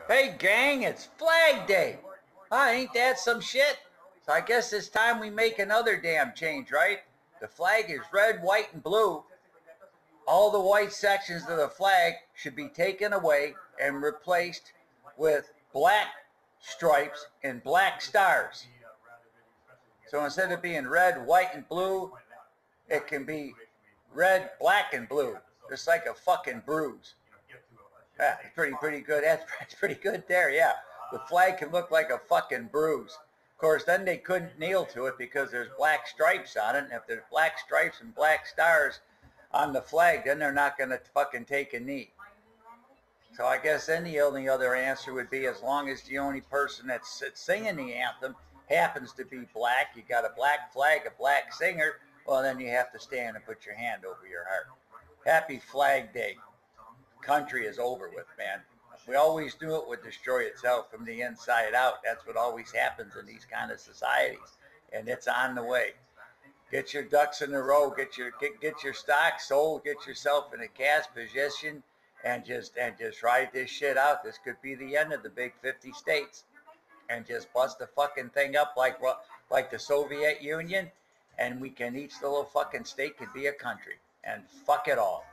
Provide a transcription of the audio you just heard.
Hey gang, it's Flag Day. Ain't that some shit? So I guess it's time we make another damn change, right? The flag is red, white, and blue. All the white sections of the flag should be taken away and replaced with black stripes and black stars. So instead of being red, white, and blue, it can be red, black, and blue. Just like a fucking bruise. Yeah, pretty good. That's pretty good there, yeah. The flag can look like a fucking bruise. Of course, then they couldn't kneel to it because there's black stripes on it. And if there's black stripes and black stars on the flag, then they're not going to fucking take a knee. So I guess then the only other answer would be as long as the only person that's singing the anthem happens to be black, you got a black flag, a black singer, well, then you have to stand and put your hand over your heart. Happy Flag Day. Country is over with, man. We always knew it would destroy itself from the inside out. That's what always happens in these kind of societies, and it's on the way. Get your ducks in a row, get your stock sold, get yourself in a cash position, and just ride this shit out. This could be the end of the big 50 states, and just bust the fucking thing up like the Soviet Union, and we can each little fucking state can be a country, and fuck it all.